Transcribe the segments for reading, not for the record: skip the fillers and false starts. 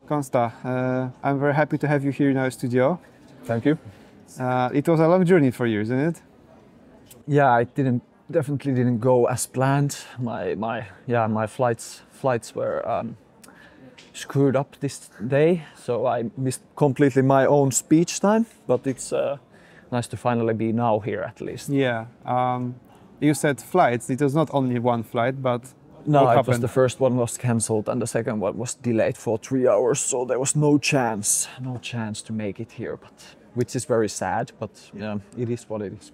Konsta, I'm very happy to have you here in our studio. Thank you. It was a long journey for you, isn't it? Yeah, it definitely didn't go as planned. My flights were screwed up this day, so I missed completely my own speech time. But it's nice to finally be now here at least. Yeah. You said flights. It was not only one flight, but no, what it was the first one was cancelled and the second one was delayed for 3 hours, so there was no chance to make it here. But which is very sad. But yeah, it is what it is.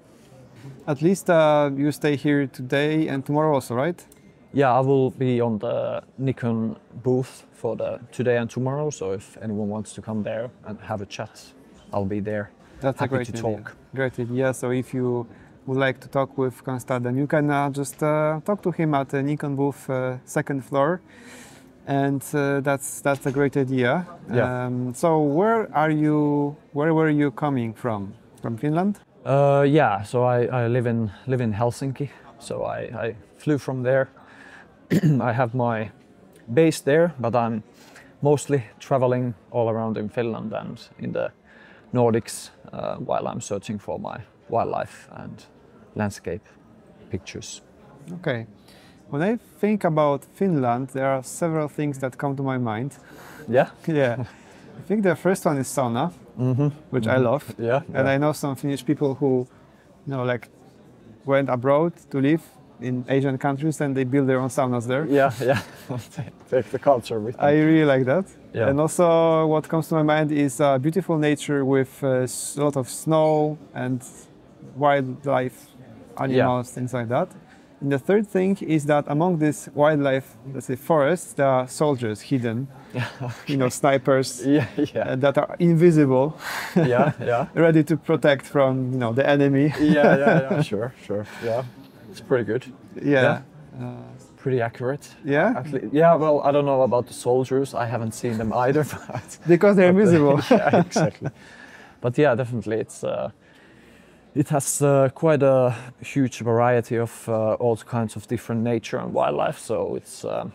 At least you stay here today and tomorrow also, right? Yeah, I will be on the Nikon booth for the today and tomorrow. So if anyone wants to come there and have a chat, I'll be there. That's happy a great to idea. talk. Great idea. So if you would like to talk with Konsta, then you can just talk to him at the Nikon booth, second floor, and that's a great idea. Yeah. So where were you coming from? From Finland? Yeah. So I live in Helsinki. So I flew from there. I have my base there, but I'm mostly traveling all around in Finland and in the Nordics while I'm searching for my wildlife and landscape pictures. Okay. When I think about Finland, there are several things that come to my mind. Yeah? Yeah. I think the first one is sauna, which I love. Yeah. And I know some Finnish people who, like went abroad to live in Asian countries and they build their own saunas there. Yeah. Take the culture with them. I really like that. Yeah. And also what comes to my mind is beautiful nature with a lot of snow and wildlife, animals, things like that. And the third thing is that among this wildlife, let's say forests, there are soldiers hidden, snipers that are invisible, ready to protect from the enemy. Sure. Yeah, it's pretty good. Yeah. Pretty accurate. Yeah? Yeah, well, I don't know about the soldiers. I haven't seen them either. But because they're invisible. Yeah, exactly. But yeah, definitely, it has quite a huge variety of all kinds of different nature and wildlife. So it's a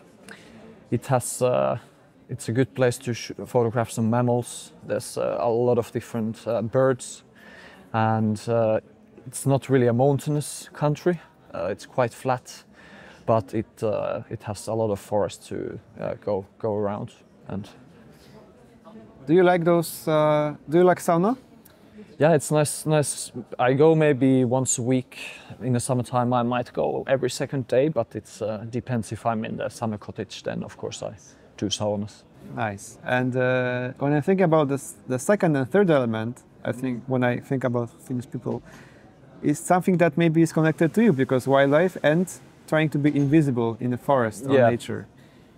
good place to photograph some mammals. There's a lot of different birds, and it's not really a mountainous country. It's quite flat, but it has a lot of forest to go around. And do you like those? Do you like sauna? Yeah, it's nice. I go maybe once a week. In the summertime, I might go every second day, but it depends if I'm in the summer cottage. Then, of course, I do saunas. Nice. And when I think about the second and third element, I think when I think about Finnish people, is something that maybe is connected to you because wildlife and trying to be invisible in the forest or nature.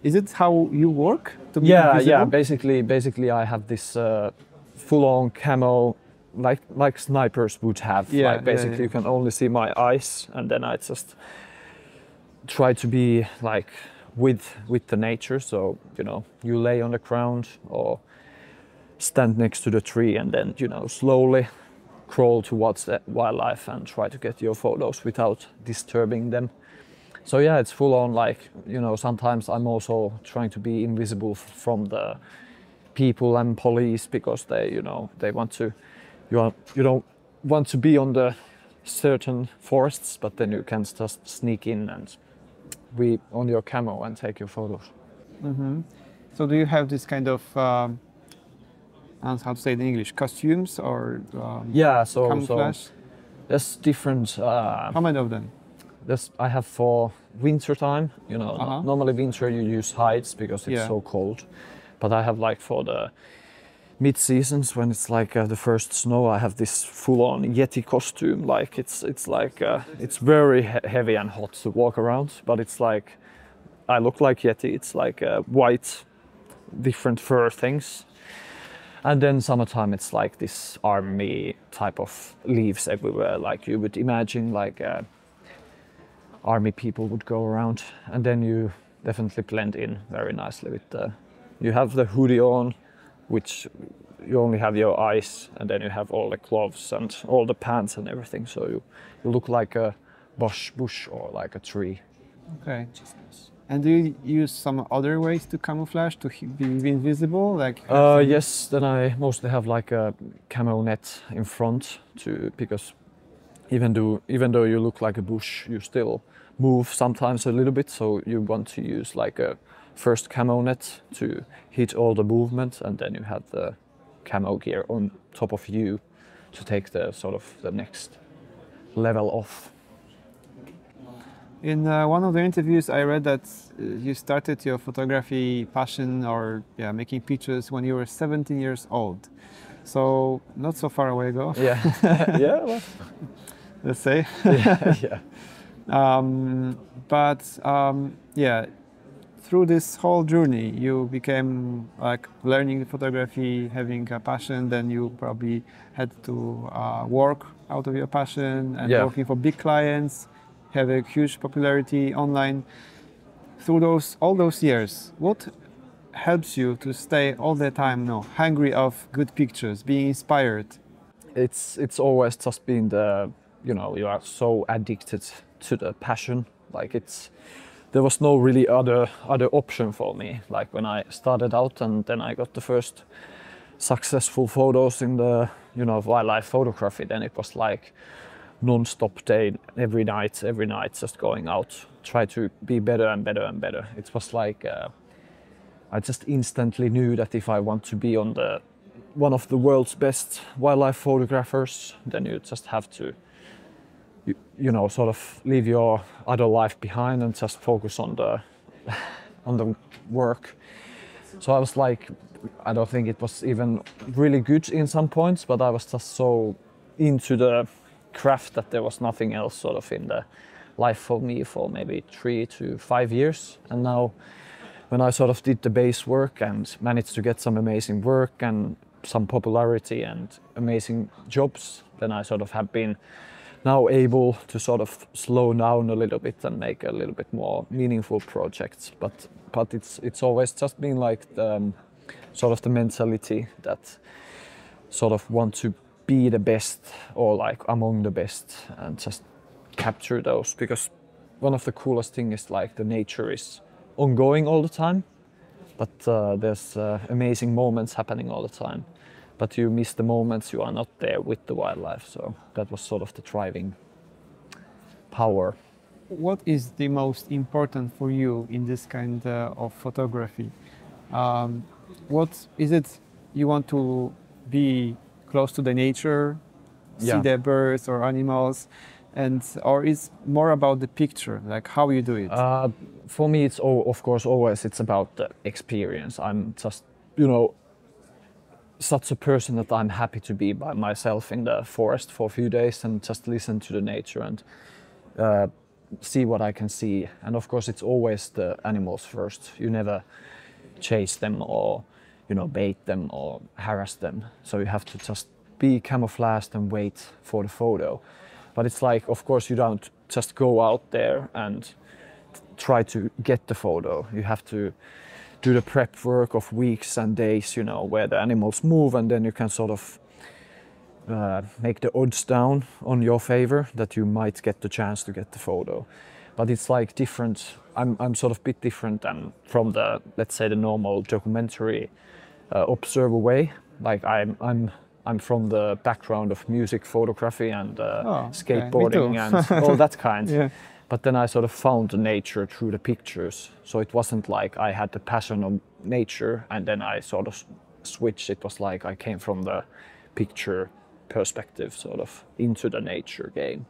Is it how you work to be invisible? Yeah. Basically, I have this full-on camo. Like snipers would have. You can only see my eyes, and then I just try to be like with the nature. So you lay on the ground or stand next to the tree, and then slowly crawl towards the wildlife and try to get your photos without disturbing them. So yeah, it's full on. Sometimes I'm also trying to be invisible from the people and police because they want to. You don't want to be on the certain forests, but then you can just sneak in and be on your camo and take your photos. Mm-hmm. So do you have this kind of, how to say it in English, costumes or camouflage? So there's different. How many of them? I have for winter time. Normally winter you use hides because it's so cold, but I have for the mid-seasons when it's the first snow, I have this full-on Yeti costume. It's very heavy and hot to walk around, but it's I look like Yeti. It's white, different fur things. And then summertime, it's this army type of leaves everywhere, you would imagine, army people would go around. And then you definitely blend in very nicely with you have the hoodie on, which you only have your eyes, and then you have all the gloves and all the pants and everything. So you look like a bush or like a tree. Okay. And do you use some other ways to camouflage to be invisible? Like yes, then I mostly have like a camo net in front because even though you look like a bush, you still move sometimes a little bit. So you want to use like a first camo net to hit all the movement, and then you have the camo gear on top of you to take the sort of the next level off. In one of the interviews, I read that you started your photography passion or making pictures when you were 17 years old. So not so far away ago. Yeah, yeah. Well. Let's say. Yeah. Through this whole journey, you became like learning photography, having a passion. Then you probably had to work out of your passion and working for big clients. Have a huge popularity online. Through all those years, what helps you to stay all the time hungry of good pictures, being inspired? It's always just been you are so addicted to the passion. Like there was no really other option for me. Like when I started out and then I got the first successful photos in the wildlife photography, then it was like non-stop day, every night, just going out, try to be better and better and better. It was like I just instantly knew that if I want to be on one of the world's best wildlife photographers, then you just have to, sort of leave your other life behind and just focus on the work. So I was like, I don't think it was even really good in some points, but I was just so into the craft that there was nothing else sort of in the life for me for maybe 3 to 5 years. And now when I sort of did the base work and managed to get some amazing work and some popularity and amazing jobs, then I sort of have been now able to sort of slow down a little bit and make a little bit more meaningful projects. But it's always just been like the sort of the mentality that sort of want to be the best or like among the best and just capture those, because one of the coolest things is like the nature is ongoing all the time, but there's amazing moments happening all the time, but you miss the moments you are not there with the wildlife. So that was sort of the driving power. What is the most important for you in this kind of photography? What is it you want to be close to the nature, see the birds or animals, or is more about the picture, like how you do it? For me, it's of course always it's about the experience. I'm just such a person that I'm happy to be by myself in the forest for a few days and just listen to the nature and see what I can see. And of course, it's always the animals first. You never chase them or bait them or harass them. So you have to just be camouflaged and wait for the photo. But it's like, of course, you don't just go out there and try to get the photo. You have to do the prep work of weeks and days, where the animals move, and then you can sort of make the odds down on your favor that you might get the chance to get the photo. But it's like different. I'm sort of a bit different than from the, let's say, the normal documentary observer way. Like I'm from the background of music photography and skateboarding and all that kind. Yeah. But then I sort of found the nature through the pictures. So it wasn't like I had the passion of nature and then I sort of switched. It was like I came from the picture perspective sort of into the nature game.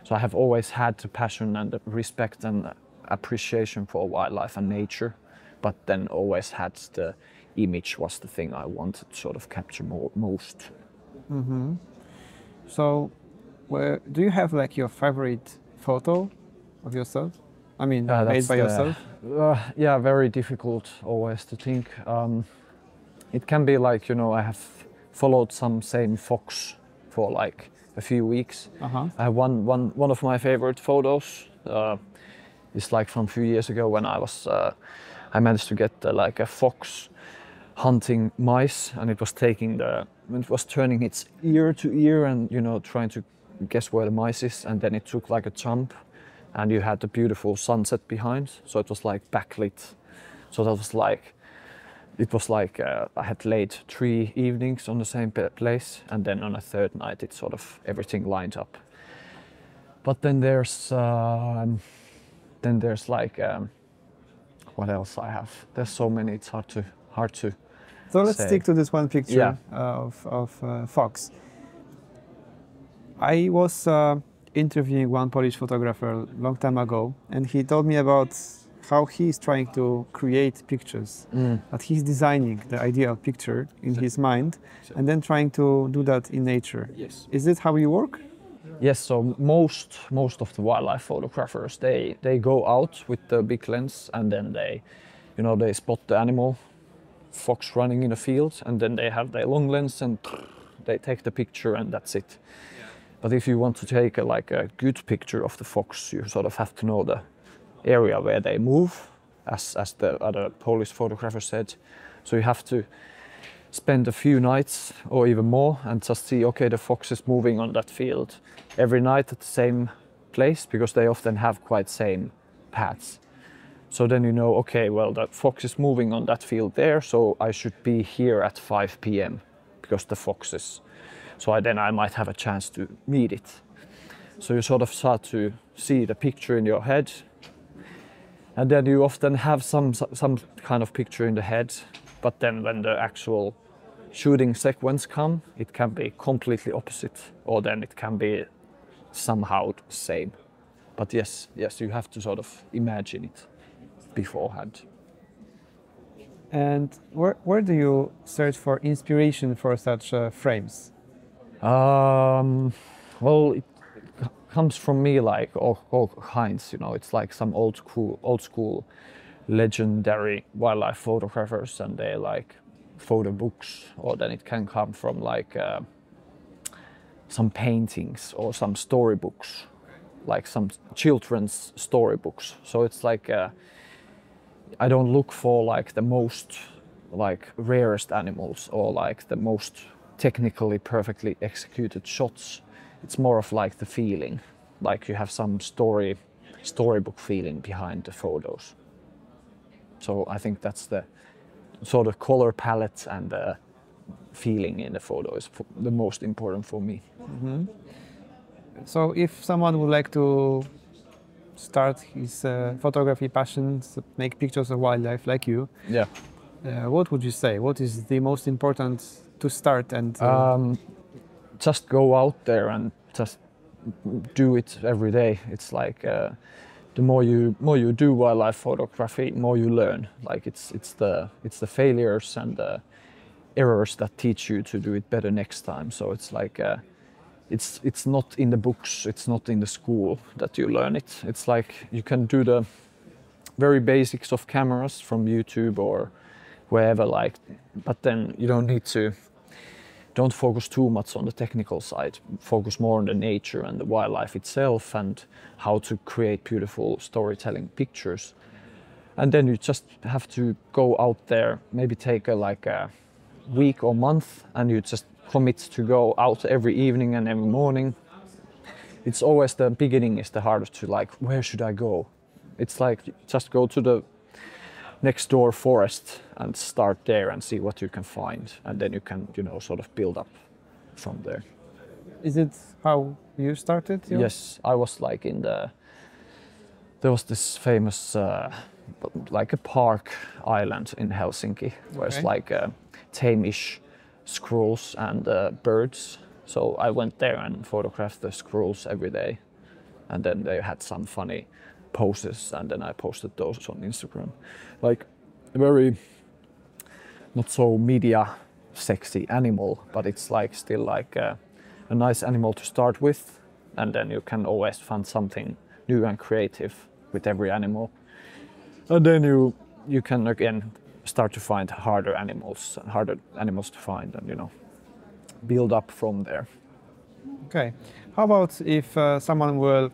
So I have always had the passion and the respect and appreciation for wildlife and nature, but then always had the image was the thing I wanted to sort of capture most. Mm-hmm. So do you have like your favorite photo of yourself? I mean, made by yourself? Yeah, very difficult always to think. It can be like, I have followed some same fox for like a few weeks. I have one of my favorite photos is like from a few years ago when I managed to get like a fox hunting mice, and it was turning its ear to ear and trying to guess where the mice is, and then it took like a jump and you had the beautiful sunset behind, so it was like backlit. So that was like, it was like I had laid 3 evenings on the same place, and then on a third night it sort of everything lined up. But then there's like what else I have? There's so many. It's hard to. So let's say. stick to this one picture of fox. I was interviewing one Polish photographer a long time ago, and he told me about how he's trying to create pictures, that he's designing the ideal picture in his mind, and then trying to do that in nature. Yes. Is it how you work? Yes. So most of the wildlife photographers, they go out with the big lens, and then they spot the animal, fox running in a field, and then they have their long lens and they take the picture, and that's it. But if you want to take a good picture of the fox, you sort of have to know the area where they move, as the other Polish photographer said. So you have to spend a few nights or even more and just see, okay, the fox is moving on that field every night at the same place, because they often have quite same paths. So then you know, okay, well, that fox is moving on that field there, so I should be here at 5 p.m. because the fox is. So I might have a chance to meet it. So you sort of start to see the picture in your head, and then you often have some kind of picture in the head, but then when the actual shooting sequence come, it can be completely opposite, or then it can be somehow the same. But yes, you have to sort of imagine it beforehand. And where do you search for inspiration for such frames? Well, it comes from me like all kinds, it's like some old school legendary wildlife photographers, and they like photo books, or then it can come from like some paintings or some storybooks, like some children's storybooks. So it's like I don't look for like the most like rarest animals or like the most technically perfectly executed shots. It's more of like the feeling, like you have some storybook feeling behind the photos. So I think that's the sort of color palette and the feeling in the photo is the most important for me. Mm-hmm. So if someone would like to start his photography passion, make pictures of wildlife like you, what would you say? What is the most important to start? And just go out there and just do it every day. It's like the more you do wildlife photography, more you learn. Like it's the failures and the errors that teach you to do it better next time. So it's like it's not in the books, it's not in the school that you learn it. It's like you can do the very basics of cameras from YouTube or wherever, like, but then you don't focus too much on the technical side. Focus more on the nature and the wildlife itself and how to create beautiful storytelling pictures. And then you just have to go out there, maybe take a week or month, and you just commit to go out every evening and every morning. It's always the beginning is the hardest to, like, where should I go? It's like just go to the next door forest and start there and see what you can find, and then you can sort of build up from there. Is it how you started? Yes, I was like there was this famous like a park island in Helsinki where it's like tame-ish squirrels and birds. So I went there and photographed the squirrels every day, and then they had some funny poses, and then I posted those on Instagram. Like a very not so media sexy animal, but it's like still like a nice animal to start with, and then you can always find something new and creative with every animal, and then you can again start to find harder animals to find, and build up from there. Okay, how about if someone will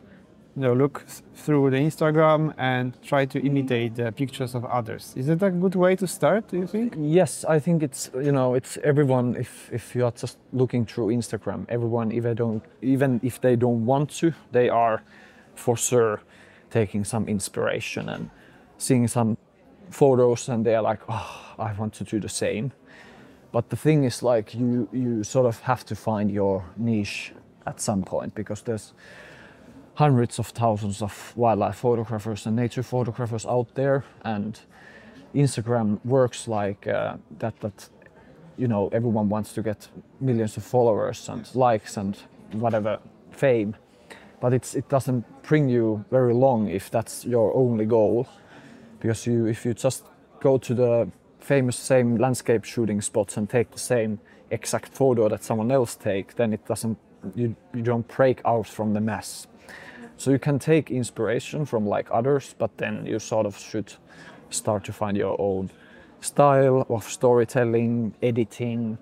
look through the Instagram and try to imitate the pictures of others? Is it a good way to start, do you think? Yes, I think it's it's everyone. If you are just looking through Instagram, everyone, even if they don't want to, they are for sure taking some inspiration and seeing some photos, and they are like, oh, I want to do the same. But the thing is, like, you sort of have to find your niche at some point, because there's hundreds of thousands of wildlife photographers and nature photographers out there, and Instagram works like that you know, everyone wants to get millions of followers and likes and whatever fame, but it doesn't bring you very long if that's your only goal, because if you just go to the famous same landscape shooting spots and take the same exact photo that someone else take, then it doesn't, you don't break out from the mass. So you can take inspiration from like others, but then you sort of should start to find your own style of storytelling, editing.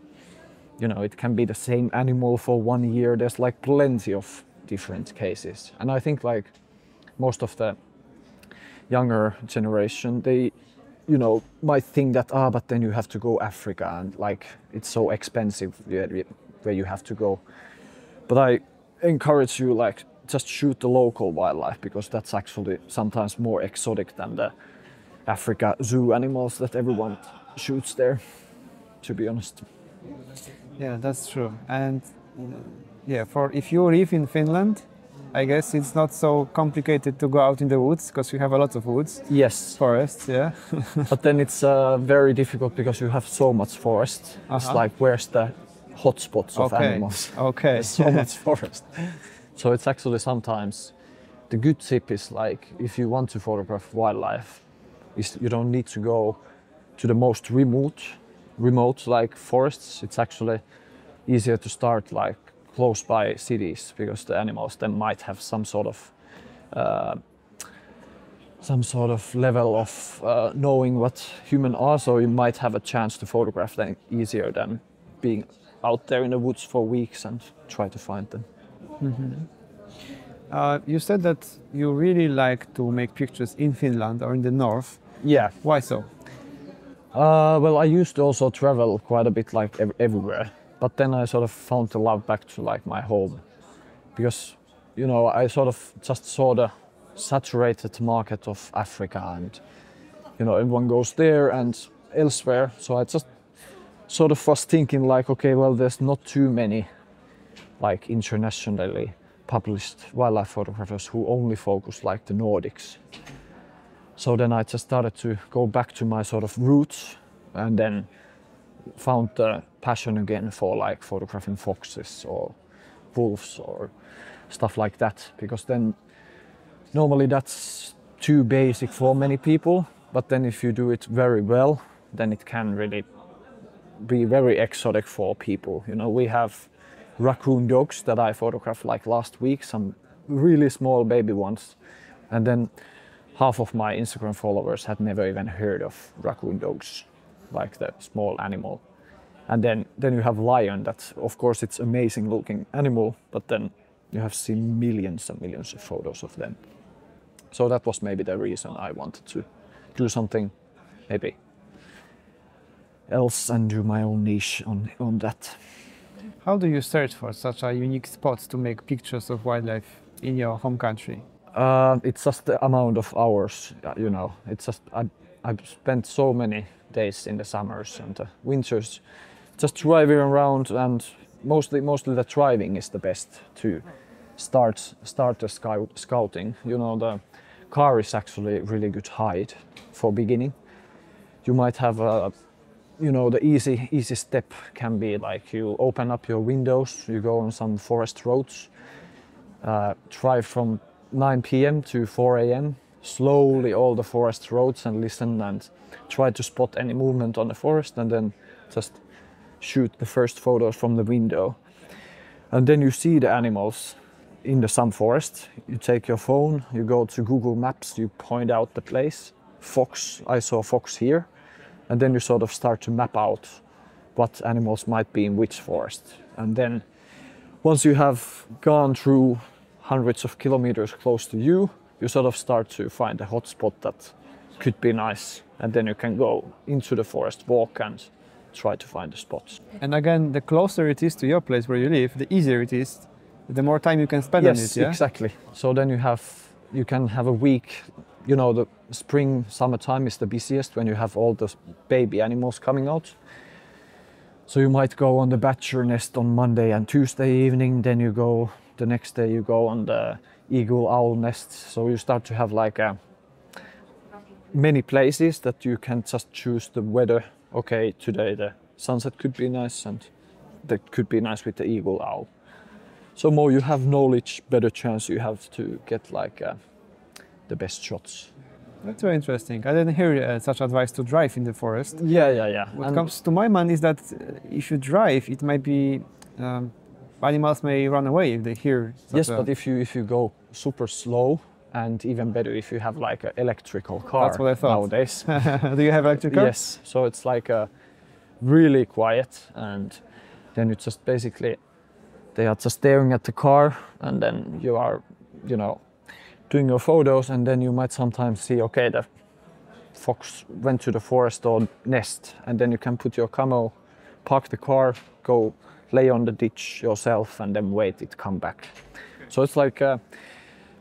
You know, it can be the same animal for 1 year. There's like plenty of different cases. And I think like most of the younger generation, they, you know, might think that, but then you have to go Africa and like it's so expensive where you have to go. But I encourage you, like, just shoot the local wildlife, because that's actually sometimes more exotic than the Africa zoo animals that everyone shoots there, to be honest. Yeah, that's true. And yeah, for if you live in Finland, I guess it's not so complicated to go out in the woods, because you have a lot of woods. Yes. Forests, yeah. But then it's very difficult because you have so much forest. It's like, where's the hotspots of animals? Okay. There's so much forest. So it's actually sometimes, the good tip is like, if you want to photograph wildlife, is you don't need to go to the most remote like forests. It's actually easier to start like close by cities, because the animals then might have some sort of level of knowing what humans are, so you might have a chance to photograph them easier than being out there in the woods for weeks and try to find them. Mm-hmm. You said that you really like to make pictures in Finland or in the north. Yeah. Why so? Well, I used to also travel quite a bit, like everywhere, but then I sort of found the love back to like my home, because, you know, I sort of just saw the saturated market of Africa, and, you know, everyone goes there and elsewhere. So I just sort of was thinking like, okay, well, there's not too many like internationally published wildlife photographers who only focus like the Nordics. So then I just started to go back to my sort of roots, and then found the passion again for like photographing foxes or wolves or stuff like that, because then normally that's too basic for many people, but then if you do it very well, then it can really be very exotic for people. You know, we have raccoon dogs that I photographed like last week, some really small baby ones, and then half of my Instagram followers had never even heard of raccoon dogs, like the small animal. And then you have lion, that of course it's amazing looking animal, but then you have seen millions and millions of photos of them. So that was maybe the reason I wanted to do something maybe else and do my own niche on that. How do you search for such a unique spots to make pictures of wildlife in your home country? It's just the amount of hours, you know. It's just I've spent so many days in the summers and the winters just driving around, and mostly the driving is the best to start the scouting. You know, the car is actually really good hide for beginning. You might have you know, the easy step can be like you open up your windows, you go on some forest roads, drive from 9 p.m. to 4 a.m. slowly all the forest roads and listen and try to spot any movement on the forest, and then just shoot the first photos from the window. And then you see the animals in some forest. You take your phone, you go to Google Maps, you point out the place. Fox, I saw fox here. And then you sort of start to map out what animals might be in which forest. And then once you have gone through hundreds of kilometers close to you, you sort of start to find a hotspot that could be nice. And then you can go into the forest, walk and try to find the spots. And again, the closer it is to your place where you live, the easier it is, the more time you can spend on it, yeah? Yes, exactly. So then you have you can have a week. You know, the spring, summertime is the busiest when you have all the baby animals coming out. So you might go on the badger nest on Monday and Tuesday evening, then you go, the next day you go on the eagle owl nest. So you start to have like many places that you can just choose the weather. Okay, today the sunset could be nice and that could be nice with the eagle owl. So more you have knowledge, better chance you have to get like the best shots. That's very interesting. I didn't hear such advice to drive in the forest. Yeah. What comes to my mind is that if you drive, it might be animals may run away if they hear. Yes, but if you go super slow, and even better if you have like an electrical car. That's what I thought. Nowadays. Do you have electric car? Yes. So it's like really quiet, and then you just basically they are just staring at the car, and then you are, you know, doing your photos, and then you might sometimes see, okay, the fox went to the forest or nest, and then you can put your camo, park the car, go lay on the ditch yourself, and then wait it come back. So it's like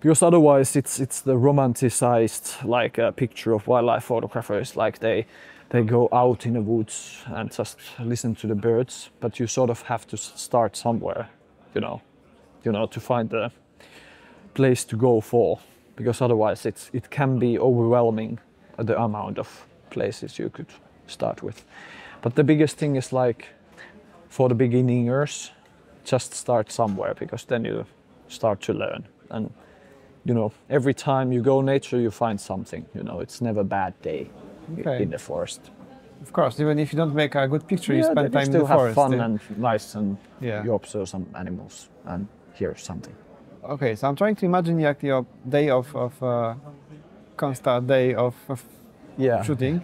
because otherwise it's the romanticized like picture of wildlife photographers, like they go out in the woods and just listen to the birds, but you sort of have to start somewhere, you know, to find the place to go for, because otherwise it can be overwhelming the amount of places you could start with. But the biggest thing is like for the beginners, just start somewhere, because then you start to learn. And you know, every time you go nature you find something, you know, it's never a bad day in the forest. Of course, even if you don't make a good picture, you Yeah, spend time in you the still have forest. fun and nice, and Yeah. you observe some animals and hear something. Okay, so I'm trying to imagine like your day of Konsta day of Yeah. shooting.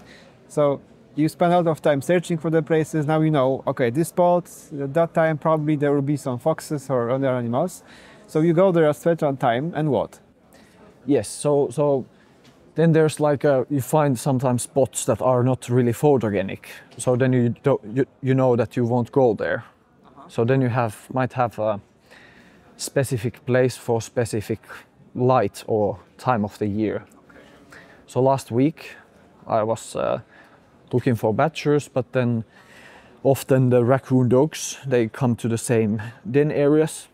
So you spend a lot of time searching for the places. Now you know, okay, this spot, at that time probably there will be some foxes or other animals. So you go there at certain time, and what? Yes, so then there's like you find sometimes spots that are not really photogenic. So then you know that you won't go there. So then you might have a specific place for specific light or time of the year. So last week I was looking for badgers, but then often the raccoon dogs, they come to the same den areas.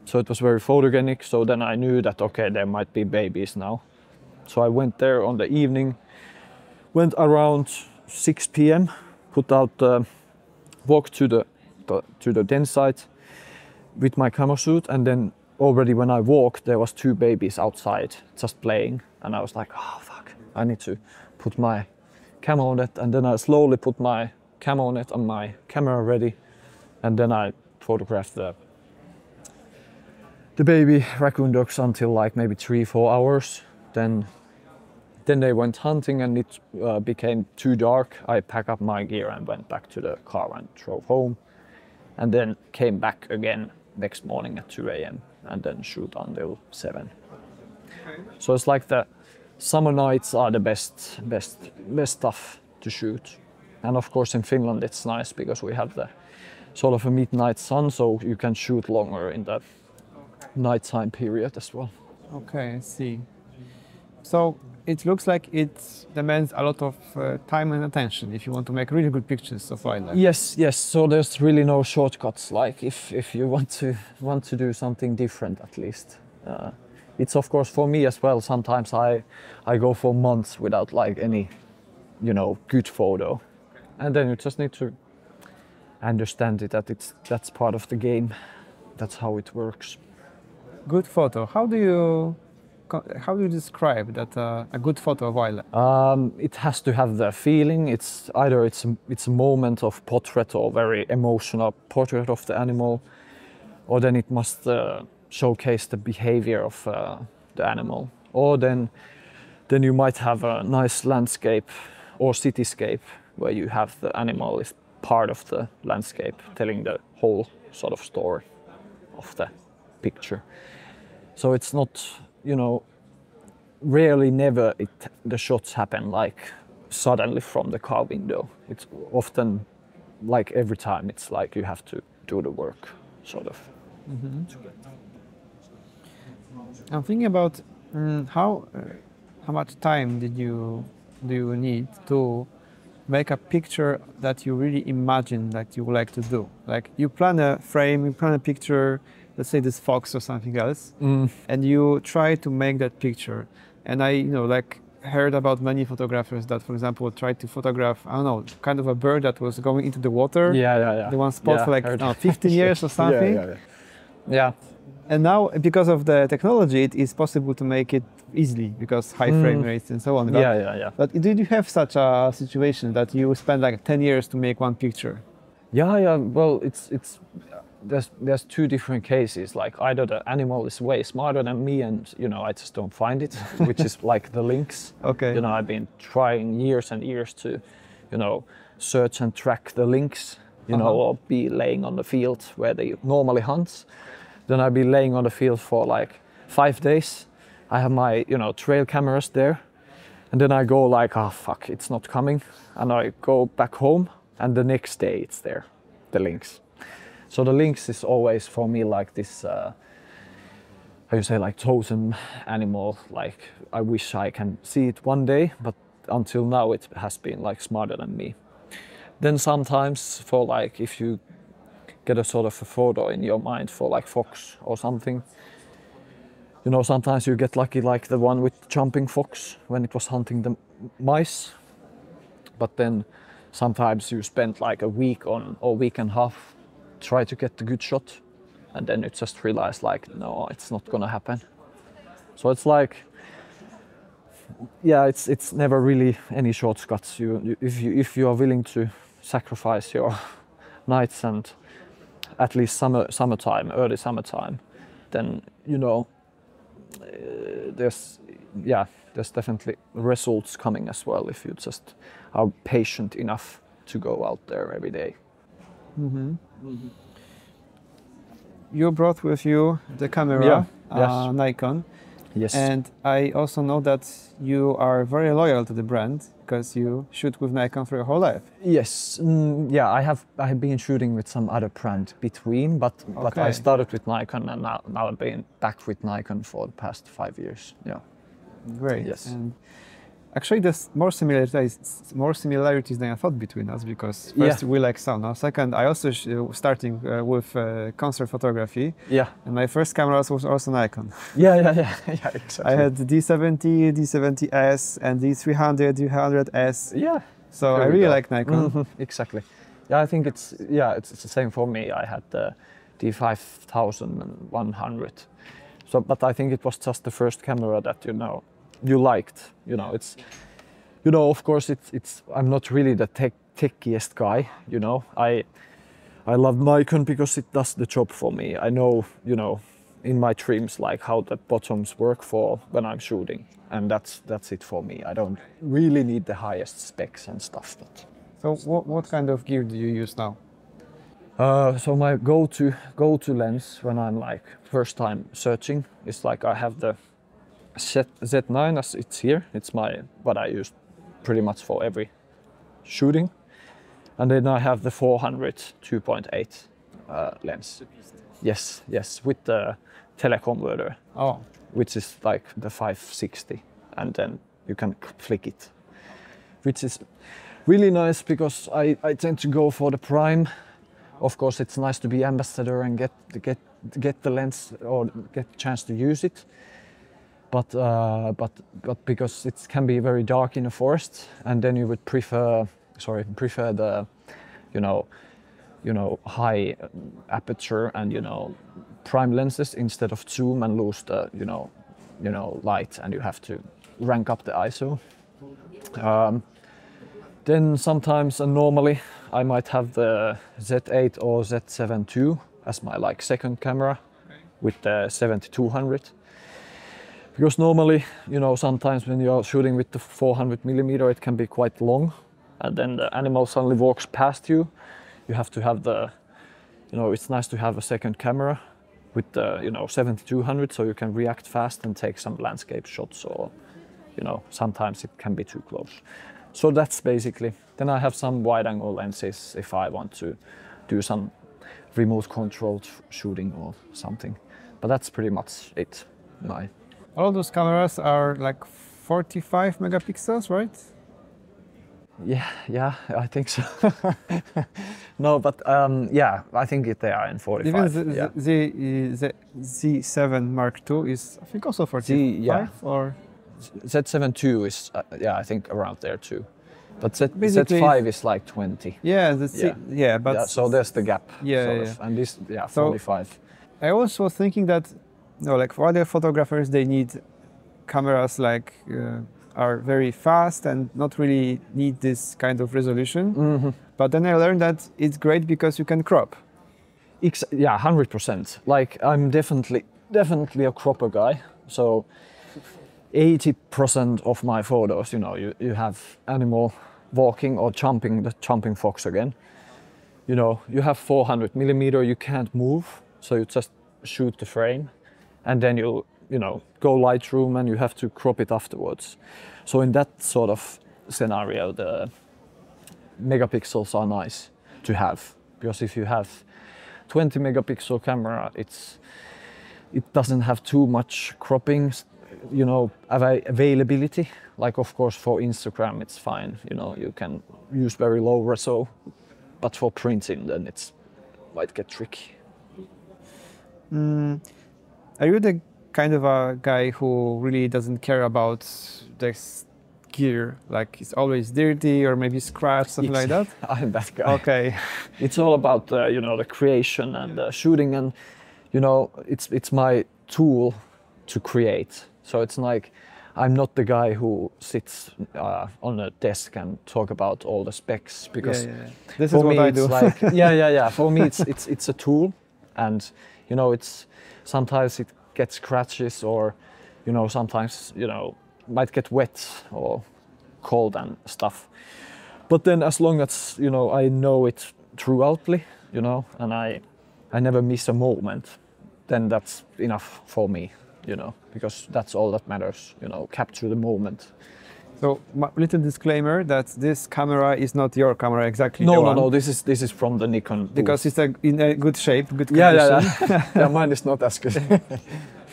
So it was very photogenic. So then I knew that, okay, there might be babies now. So I went there on the evening, went around 6 p.m., put out walk to the den site with my camo suit, and then already when I walked there was 2 babies outside just playing, and I was like, oh fuck, I need to put my camo net, and then I slowly put my camo net on my camera ready, and then I photographed the baby raccoon dogs until like maybe 3-4 hours. Then they went hunting, and it became too dark. I packed up my gear and went back to the car and drove home, and then came back again next morning at 2 a.m. and then shoot until 7. So it's like the summer nights are the best stuff to shoot. And of course in Finland it's nice because we have the sort of a midnight sun, so you can shoot longer in the nighttime period as well. Okay, I see. So it looks like it demands a lot of time and attention if you want to make really good pictures of wildlife. Yes. So there's really no shortcuts. Like if you want to do something different, at least. It's of course for me as well. Sometimes I go for months without like any, good photo, and then you just need to understand it that that's part of the game. That's how it works. Good photo. How do you describe that a good photo of wildlife? It has to have the feeling. It's either it's a moment of portrait or very emotional portrait of the animal, or then it must showcase the behavior of the animal, or then you might have a nice landscape or cityscape where you have the animal is part of the landscape, telling the whole sort of story of the picture. So it's not, rarely never the shots happen like suddenly from the car window. It's often like every time it's like you have to do the work, sort of. Mm-hmm. I'm thinking about How much time do you need to make a picture that you really imagine that you would like to do? Like you plan a frame, you plan a picture, let's say this fox or something else, and you try to make that picture. And I, like heard about many photographers that, for example, tried to photograph, I don't know, kind of a bird that was going into the water. Yeah. The one spot for like 15 years or something. Yeah. And now, because of the technology, it is possible to make it easily because high frame rates and so on. But did you have such a situation that you spend like 10 years to make one picture? Yeah. Well, there's two different cases. Like either the animal is way smarter than me, and I just don't find it, which is like the lynx. Okay. I've been trying years and years to, search and track the lynx. Or be laying on the field where they normally hunt. Then I'd be laying on the field for like 5 days. I have my, trail cameras there. And then I go like, oh fuck, it's not coming. And I go back home and the next day it's there, the lynx. So the lynx is always for me like this, how you say, like totem animal. Like I wish I can see it one day, but until now it has been like smarter than me. Then sometimes for like, if you get a sort of a photo in your mind for like fox or something, sometimes you get lucky like the one with jumping fox when it was hunting the mice. But then sometimes you spend like a week or week and a half try to get the good shot, and then you just realize like, no, it's not gonna happen. So it's like, yeah, it's never really any shortcuts. If you are willing to sacrifice your nights and at least summertime, early summertime, then there's definitely results coming as well if you just are patient enough to go out there every day. You brought with you the camera, Yes. Nikon. Yes. And I also know that you are very loyal to the brand because you shoot with Nikon for your whole life. Yes, I have been shooting with some other brand between, but I started with Nikon and now I've been back with Nikon for the past 5 years. Yeah. Great. Yes. And actually, there's more similarities than I thought between us because first we like sound. Now, second, I also starting with concert photography. Yeah. And my first camera was also Nikon. Yeah, exactly. I had the D70, D70S, and the 300, D100S. Yeah. So I really like Nikon. Exactly. Yeah, I think it's the same for me. I had the D5100. So, but I think it was just the first camera that you liked. It's of course it's I'm not really the techiest guy. I love Nikon because it does the job for me. I know in my dreams like how the bottoms work for when I'm shooting, and that's it for me. I don't really need the highest specs and stuff. But so what kind of gear do you use now? So my go-to lens when I'm like first time searching is like I have the Z9 as it's here. It's what I use pretty much for every shooting. And then I have the 400 2.8 lens. Yes, with the teleconverter. Oh. Which is like the 560, and then you can flick it. Which is really nice because I tend to go for the prime. Of course, it's nice to be ambassador and get the lens or get the chance to use it. But because it can be very dark in the forest, and then you would prefer the high aperture and prime lenses instead of zoom and lose the light, and you have to rank up the ISO. Then sometimes and normally I might have the Z8 or Z7 II as my like second camera with the 7200. Because normally, sometimes when you're shooting with the 400mm, it can be quite long, and then the animal suddenly walks past you. You have to have it's nice to have a second camera with the 7200, so you can react fast and take some landscape shots, or sometimes it can be too close. So that's basically. Then I have some wide-angle lenses if I want to do some remote controlled shooting or something. But that's pretty much it. All those cameras are like 45 megapixels, right? Yeah, I think so. No, but yeah, I think they are in 45. Even the Z7 Mark II is, I think, also 45 or Z7 II is, yeah, I think around there too. But Z5 is like 20. Yeah, but yeah, so there's the gap. Yeah. And this, 45. I also was thinking that, like for other photographers, they need cameras like are very fast and not really need this kind of resolution. Mm-hmm. But then I learned that it's great because you can crop. Yeah, 100%. Like I'm definitely a cropper guy. So 80% of my photos, you have animal walking or jumping, the jumping fox again. You have 400 millimeter, you can't move, so you just shoot the frame, and then you go Lightroom and you have to crop it afterwards. So in that sort of scenario, the megapixels are nice to have, because if you have 20 megapixel camera, it doesn't have too much cropping, availability. Like of course for Instagram it's fine, you can use very low reso, but for printing then it's might get tricky. Are you the kind of a guy who really doesn't care about this gear, like it's always dirty or maybe scratched, something like that? I'm that guy. Okay. It's all about the creation and the shooting, and it's my tool to create. So it's like I'm not the guy who sits on a desk and talk about all the specs, because this is what I do. Like, for me it's a tool, and it's sometimes it gets scratches, or sometimes might get wet or cold and stuff. But then as long as I know it throughoutly, and I never miss a moment, then that's enough for me, because that's all that matters, capture the moment. So, little disclaimer that this camera is not your camera exactly. No, this is from the Nikon booth. Because it's in a good shape, good condition. Yeah, mine is not as good.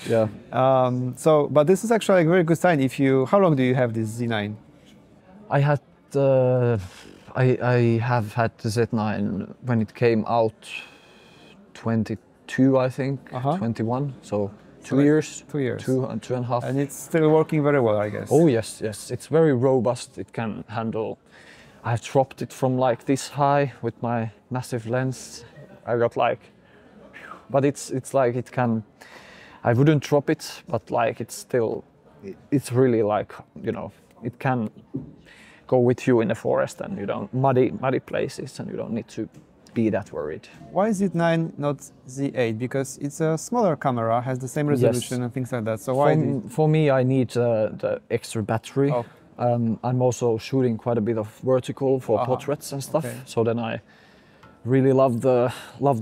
Yeah. But this is actually a very good sign. How long do you have this Z9? I have had the Z9 when it came out, 22, I think, 21. So 2 years. 2 years. Two and a half. And it's still working very well, I guess. Oh yes. It's very robust. It can handle. I've dropped it from like this high with my massive lens. I got like, but it's like it can. I wouldn't drop it, but like it's really like, it can go with you in the forest, and you don't muddy places, and you don't need to be that worried. Why is it 9 not Z8? Because it's a smaller camera, has the same resolution and things like that. So why? For me, I need the extra battery. Oh. I'm also shooting quite a bit of vertical for portraits and stuff. Okay. So then I really love the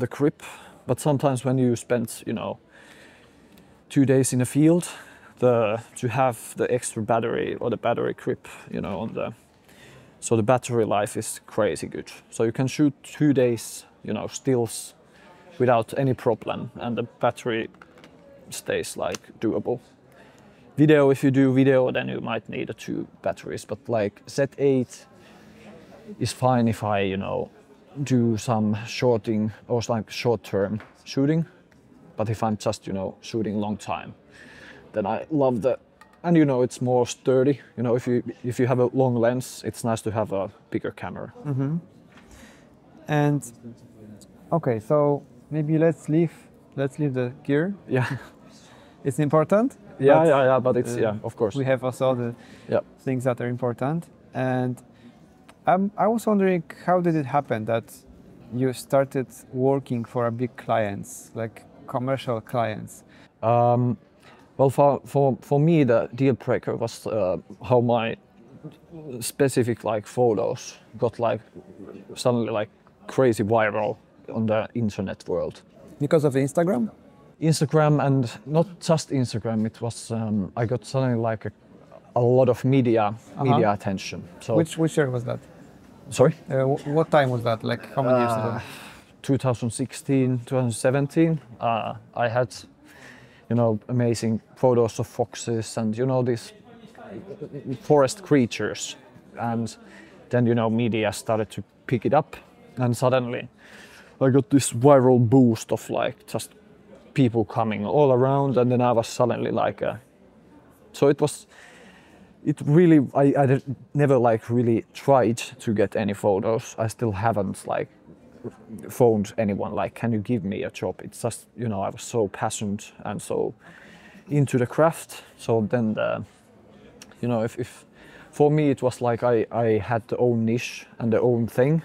grip. But sometimes when you spend 2 days in the field, to have the extra battery or the battery grip, so the battery life is crazy good. So you can shoot 2 days, stills without any problem, and the battery stays like doable. Video, if you do video, then you might need 2 batteries, but like Z8 is fine if I, do some shorting or like short-term shooting. But if I'm just, shooting long time, then I love and it's more sturdy. If you have a long lens, it's nice to have a bigger camera. Mm-hmm. And okay, so maybe let's leave the gear. Yeah. It's important. But it's of course. We have also the things that are important. And I was wondering, how did it happen that you started working for big clients, like commercial clients? Well, for me, the deal breaker was how my specific like photos got like suddenly like crazy viral on the internet world. Because of Instagram? Instagram, and not just Instagram. It was I got suddenly like a lot of media attention. So which year was that? Sorry? What time was that? Like how many years ago? 2016, 2017. I had you know, amazing photos of foxes and, you know, these forest creatures. And then, you know, media started to pick it up, and suddenly I got this viral boost of like just people coming all around, and then I was suddenly like so it really, I never like really tried to get any photos. I still haven't like phoned anyone like, can you give me a job? It's just, you know, I was so passionate and so into the craft. So then you know, if for me it was like I had the own niche and the own thing.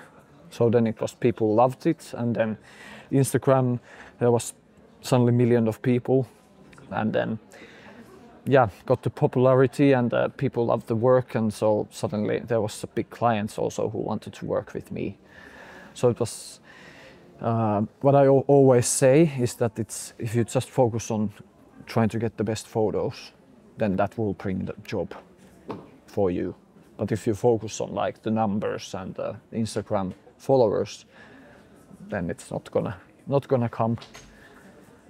So then it was, people loved it, and then Instagram, there was suddenly millions of people, and then yeah, got the popularity, and people loved the work, and so suddenly there was a big clients also who wanted to work with me. So it was what I always say is that it's, if you just focus on trying to get the best photos, then that will bring the job for you. But if you focus on like the numbers and Instagram followers, then it's not gonna come.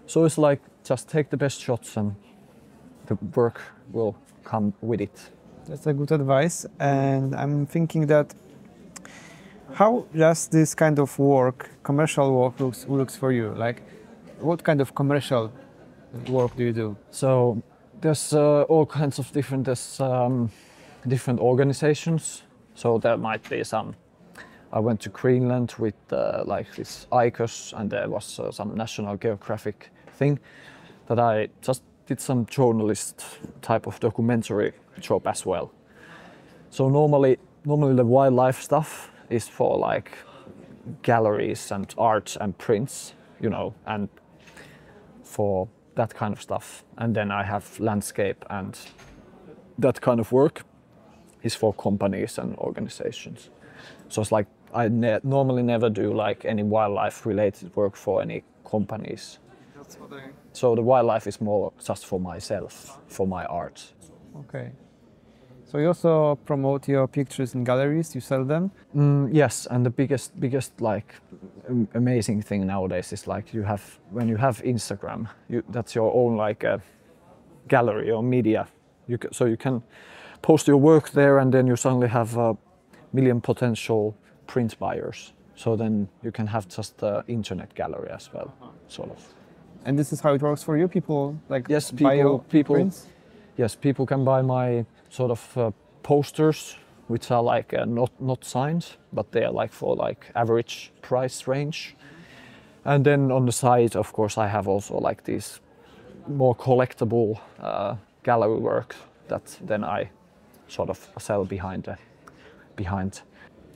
So it's like, just take the best shots and the work will come with it. That's a good advice, and I'm thinking that how does this kind of work, commercial work, looks for you? Like, what kind of commercial work do you do? So there's all kinds of different different organizations. So there might be some. I went to Greenland with like this ICOS, and there was some National Geographic thing that I just did some journalist type of documentary job as well. So normally the wildlife stuff is for like galleries and art and prints, you know, and for that kind of stuff. And then I have landscape, and that kind of work is for companies and organizations. So it's like I normally never do like any wildlife related work for any companies. That's what I... So the wildlife is more just for myself, for my art. Okay. So you also promote your pictures in galleries, you sell them? Yes, and the biggest like amazing thing nowadays is like when you have Instagram, that's your own like gallery or media. So you can post your work there, and then you suddenly have a million potential print buyers. So then you can have just the internet gallery as well, sort of. And this is how it works for you? People like yes, buy your prints? Yes, people can buy my sort of posters, which are like not signed, but they are like for like average price range. And then on the side, of course, I have also like these more collectible gallery work that then I sort of sell behind.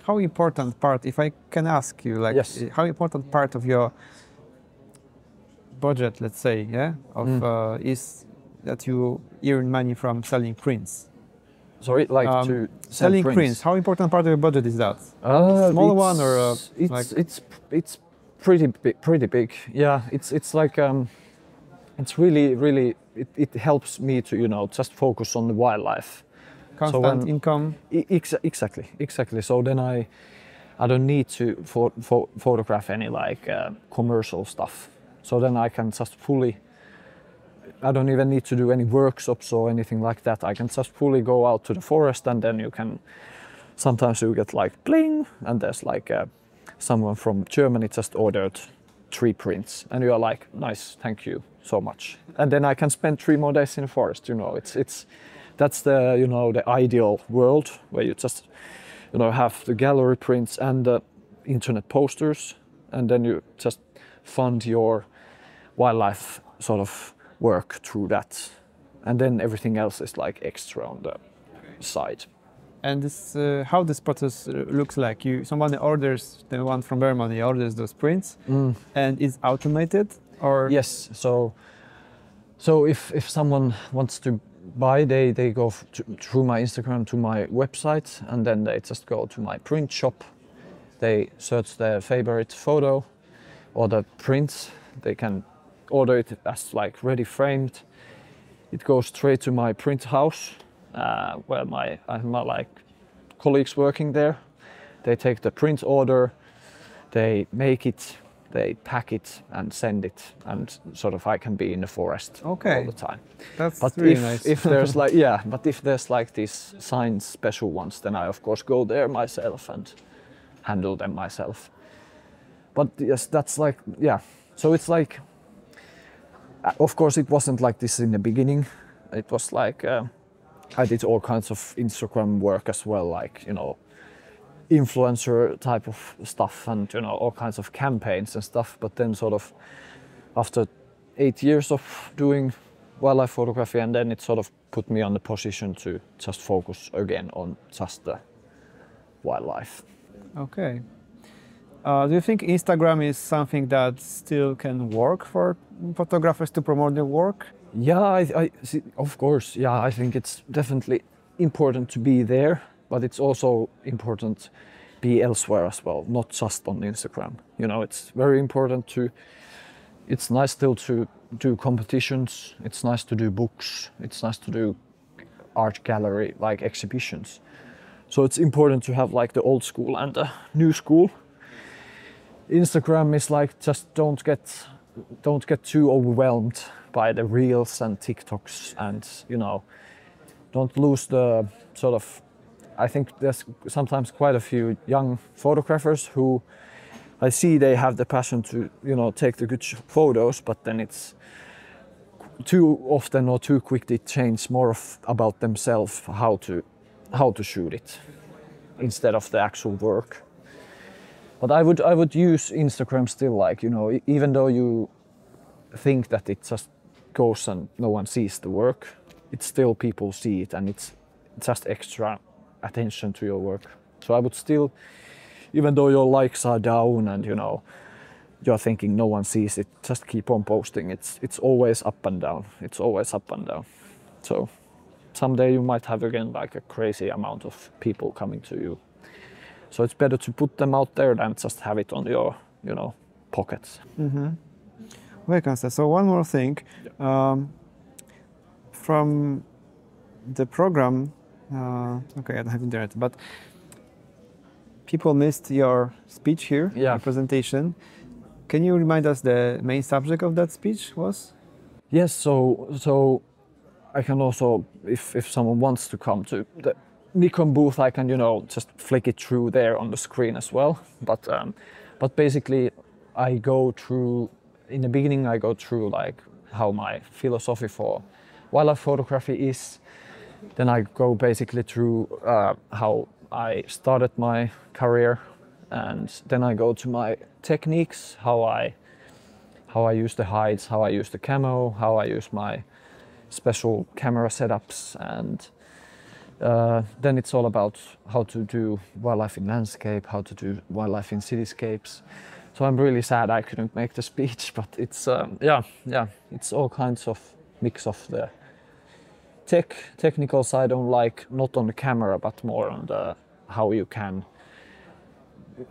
How important part, if I can ask you, like, yes. How important part of your budget, let's say, yeah, is that you earn money from selling prints? Sorry, like to selling prints. How important part of your budget is that? Small one or it's pretty big. Yeah, it's like it's really it helps me to, you know, just focus on the wildlife. Constant income. Exactly. So then I don't need to photograph any like commercial stuff. So then I can just fully. I don't even need to do any workshops or anything like that. I can just fully go out to the forest, and then you can. Sometimes you get like bling, and there's like someone from Germany just ordered 3 prints, and you are like, nice, thank you so much. And then I can spend 3 more days in the forest. You know, that's the, you know, the ideal world where you just, you know, have the gallery prints and the internet posters, and then you just fund your wildlife sort of work through that, and then everything else is like extra on the side. And this, how this process looks like? Somebody orders, the one from Germany orders those prints, and it's automated, or? Yes. So if someone wants to buy, they go through my Instagram to my website, and then they just go to my print shop. They search their favorite photo or the prints. They can order it as like ready framed. It goes straight to my print house where I have my like colleagues working there. They take the print order, they make it, they pack it and send it, and sort of I can be in the forest all the time. That's but really nice. If there's like but if there's like these signed special ones, then I of course go there myself and handle them myself. But yes, that's like so it's like of course it wasn't like this in the beginning. It was like I did all kinds of Instagram work as well, like, you know, influencer type of stuff and, you know, all kinds of campaigns and stuff. But then sort of after 8 years of doing wildlife photography, and then it sort of put me on the position to just focus again on just the wildlife. Okay. Do you think Instagram is something that still can work for photographers to promote their work? Yeah, I see, of course. Yeah, I think it's definitely important to be there, but it's also important to be elsewhere as well, not just on Instagram. You know, it's very important to. It's nice still to do competitions. It's nice to do books. It's nice to do art gallery like exhibitions. So it's important to have like the old school and the new school. Instagram is like just don't get too overwhelmed by the reels and TikToks, and, you know, don't lose the sort of. I think there's sometimes quite a few young photographers who I see they have the passion to, you know, take the good photos, but then it's too often or too quickly change more about themselves how to shoot it instead of the actual work. But I would use Instagram still, like, you know, even though you think that it just goes and no one sees the work, it's still people see it, and it's just extra attention to your work. So I would still, even though your likes are down and, you know, you're thinking no one sees it, just keep on posting. It's always up and down. It's always up and down. So someday you might have again like a crazy amount of people coming to you. So it's better to put them out there than just have it on your, you know, pockets. Mm-hmm. Okay, Konsta. So one more thing. From the program, okay, I don't have internet, but people missed your speech here, your presentation. Can you remind us the main subject of that speech was? Yes, so I can also, if someone wants to come to the Nikon booth, I can, you know, just flick it through there on the screen as well. But basically, I go through, in the beginning, I go through like how my philosophy for wildlife photography is. Then I go basically through how I started my career, and then I go to my techniques, how I use the hides, how I use the camo, how I use my special camera setups, and then it's all about how to do wildlife in landscape, how to do wildlife in cityscapes. So I'm really sad I couldn't make the speech, but it's it's all kinds of mix of the technical side on, like, not on the camera but more on the how you can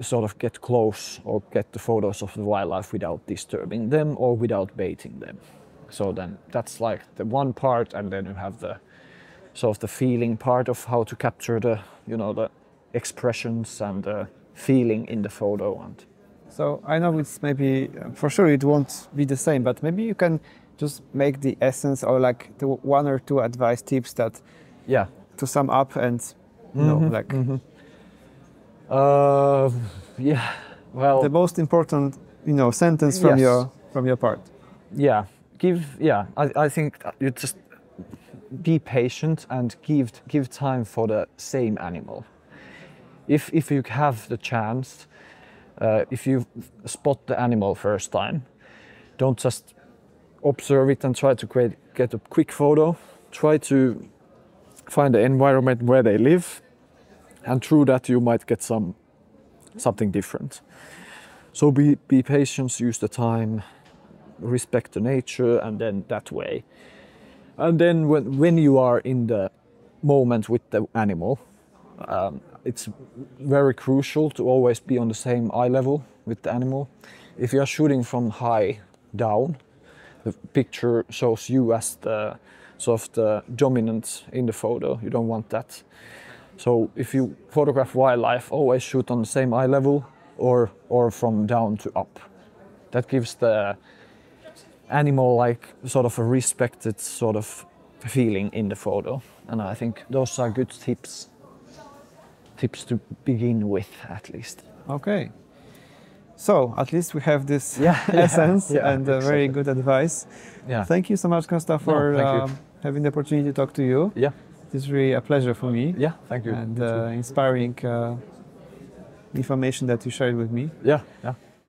sort of get close or get the photos of the wildlife without disturbing them or without baiting them. So then that's like the one part, and then you have the sort of the feeling part of how to capture the, you know, the expressions and the feeling in the photo. And so I know it's maybe, for sure it won't be the same, but maybe you can just make the essence or like the one or two advice tips that, to sum up and, you know, like. Well, the most important, you know, sentence from your part. I think you just be patient and give time for the same animal. If you have the chance, if you spot the animal first time, don't just observe it and try to get a quick photo. Try to find the environment where they live, and through that you might get something different. So be patient, use the time, respect the nature, and then that way. And then when you are in the moment with the animal, it's very crucial to always be on the same eye level with the animal. If you are shooting from high down, the picture shows you as the sort of the dominant in the photo. You don't want that. So if you photograph wildlife, always shoot on the same eye level or from down to up. that gives the animal like sort of a respected sort of feeling in the photo. And I think those are good tips to begin with, at least. Okay. So at least we have this essence and exactly. very good advice. Yeah. Thank you so much, Konsta, for thank you. having the opportunity to talk to you. Yeah. It is really a pleasure for me. Yeah, thank you. And inspiring information that you shared with me. Yeah, yeah.